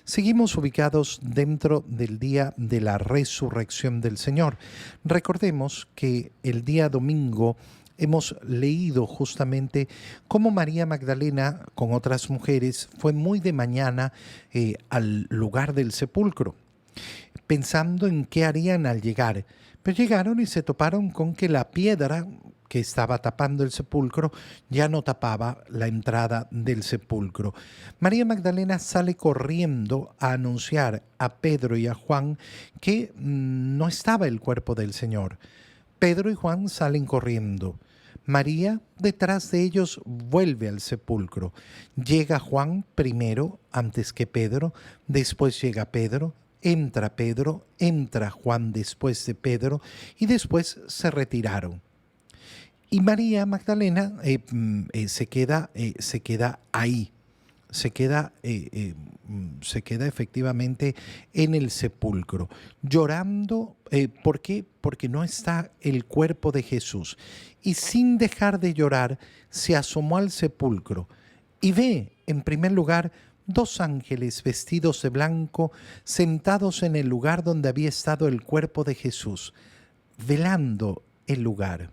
Seguimos ubicados dentro del día de la resurrección del Señor. Recordemos que el día domingo hemos leído justamente cómo María Magdalena con otras mujeres fue muy de mañana al lugar del sepulcro, pensando en qué harían al llegar. Pero llegaron y se toparon con que la piedra que estaba tapando el sepulcro ya no tapaba la entrada del sepulcro. María Magdalena sale corriendo a anunciar a Pedro y a Juan que no estaba el cuerpo del Señor. Pedro y Juan salen corriendo. María, detrás de ellos, vuelve al sepulcro. Llega Juan primero, antes que Pedro, después llega Pedro, entra Juan después de Pedro y después se retiraron. Y María Magdalena se queda ahí, se queda efectivamente en el sepulcro, llorando. ¿Por qué? Porque no está el cuerpo de Jesús. Y sin dejar de llorar, se asomó al sepulcro y ve, en primer lugar, dos ángeles vestidos de blanco sentados en el lugar donde había estado el cuerpo de Jesús, velando el lugar.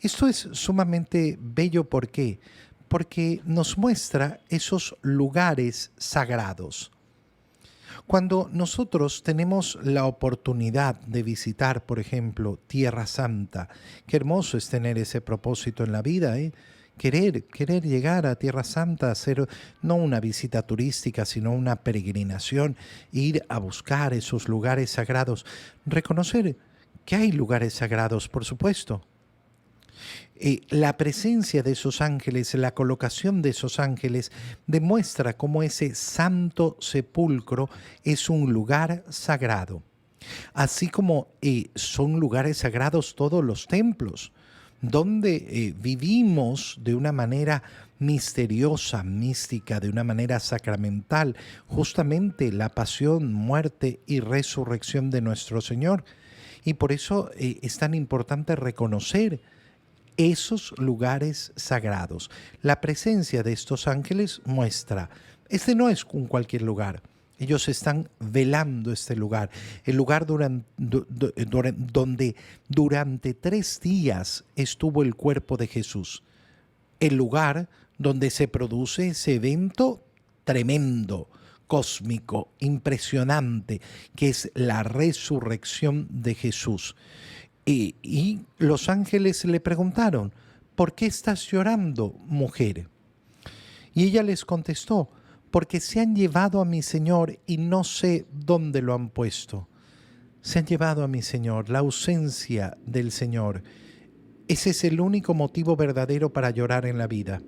Esto es sumamente bello. ¿Por qué? Porque nos muestra esos lugares sagrados. Cuando nosotros tenemos la oportunidad de visitar, por ejemplo, Tierra Santa, qué hermoso es tener ese propósito en la vida, ¿eh? Querer llegar a Tierra Santa, hacer no una visita turística, sino una peregrinación, ir a buscar esos lugares sagrados, reconocer que hay lugares sagrados, por supuesto. La presencia de esos ángeles, la colocación de esos ángeles, demuestra cómo ese santo sepulcro es un lugar sagrado. Así como son lugares sagrados todos los templos, donde vivimos de una manera misteriosa, mística, de una manera sacramental, justamente la pasión, muerte y resurrección de nuestro Señor. Y por eso es tan importante reconocer esos lugares sagrados. La presencia de estos ángeles muestra, este no es un cualquier lugar. Ellos están velando este lugar, el lugar donde durante 3 días estuvo el cuerpo de Jesús, el lugar donde se produce ese evento tremendo, cósmico, impresionante, que es la resurrección de Jesús. Y los ángeles le preguntaron, ¿por qué estás llorando, mujer? Y ella les contestó, porque se han llevado a mi Señor y no sé dónde lo han puesto. Se han llevado a mi Señor, la ausencia del Señor. Ese es el único motivo verdadero para llorar en la vida.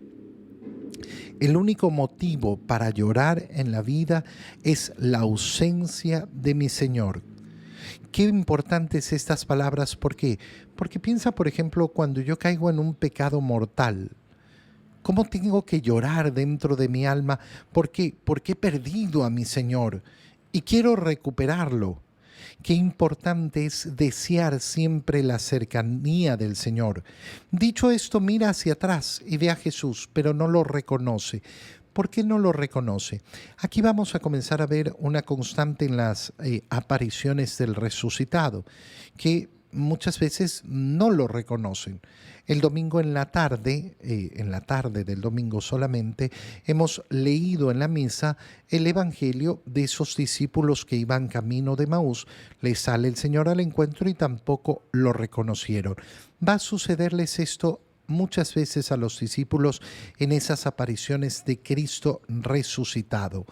El único motivo para llorar en la vida es la ausencia de mi Señor. Qué importantes estas palabras. ¿Por qué? Porque piensa, por ejemplo, cuando yo caigo en un pecado mortal, ¿cómo tengo que llorar dentro de mi alma? ¿Por qué? Porque he perdido a mi Señor y quiero recuperarlo. Qué importante es desear siempre la cercanía del Señor. Dicho esto, mira hacia atrás y ve a Jesús, pero no lo reconoce. ¿Por qué no lo reconoce? Aquí vamos a comenzar a ver una constante en las apariciones del resucitado, que muchas veces no lo reconocen. El domingo en la tarde del domingo solamente, hemos leído en la misa el evangelio de esos discípulos que iban camino de Maús. Les sale el Señor al encuentro y tampoco lo reconocieron. Va a sucederles esto muchas veces a los discípulos en esas apariciones de Cristo resucitado.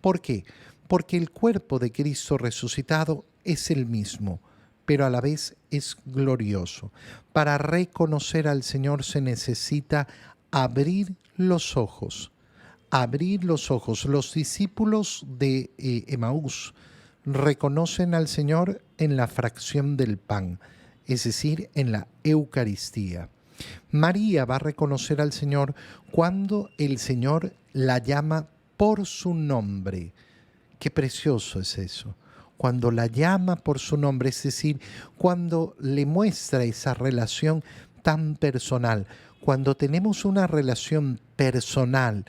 ¿Por qué? Porque el cuerpo de Cristo resucitado es el mismo, pero a la vez es glorioso. Para reconocer al Señor se necesita abrir los ojos. Abrir los ojos. Los discípulos de Emaús reconocen al Señor en la fracción del pan, es decir, en la Eucaristía. María va a reconocer al Señor cuando el Señor la llama por su nombre. Qué precioso es eso. Cuando la llama por su nombre, es decir, cuando le muestra esa relación tan personal. Cuando tenemos una relación personal,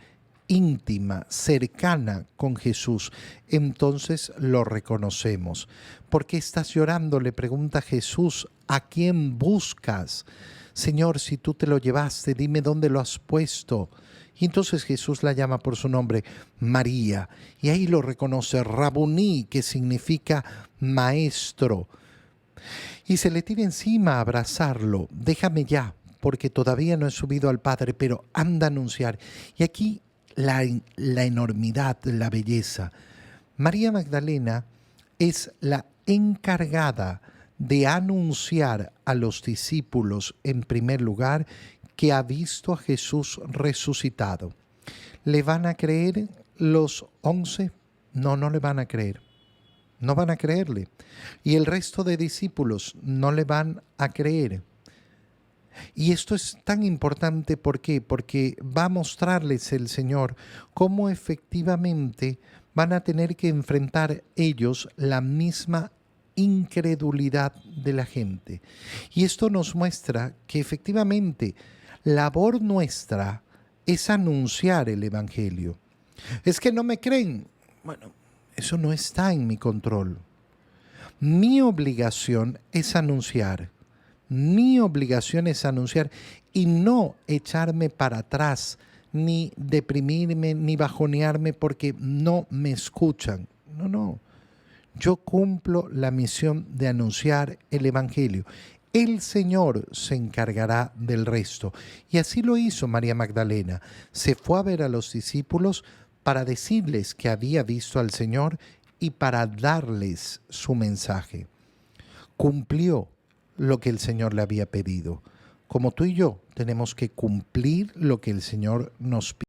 íntima, cercana con Jesús, entonces lo reconocemos. ¿Por qué estás llorando?, le pregunta Jesús. ¿A quién buscas? Señor, si tú te lo llevaste, dime dónde lo has puesto. Y entonces Jesús la llama por su nombre, María, y ahí lo reconoce, Rabuní, que significa maestro. Y se le tira encima a abrazarlo. Déjame ya, porque todavía no he subido al Padre, pero anda a anunciar. Y aquí la enormidad, la belleza. María Magdalena es la encargada de anunciar a los discípulos, en primer lugar, que ha visto a Jesús resucitado. ¿Le van a creer los 11? No, no le van a creer. No van a creerle. Y el resto de discípulos no le van a creer. Y esto es tan importante, ¿por qué? Porque va a mostrarles el Señor cómo efectivamente van a tener que enfrentar ellos la misma incredulidad de la gente. Y esto nos muestra que efectivamente labor nuestra es anunciar el Evangelio. Es que no me creen. Bueno, eso no está en mi control. Mi obligación es anunciar. Mi obligación es anunciar y no echarme para atrás, ni deprimirme, ni bajonearme porque no me escuchan. No, no. Yo cumplo la misión de anunciar el Evangelio. El Señor se encargará del resto. Y así lo hizo María Magdalena. Se fue a ver a los discípulos para decirles que había visto al Señor y para darles su mensaje. Cumplió lo que el Señor le había pedido. Como tú y yo tenemos que cumplir lo que el Señor nos pide.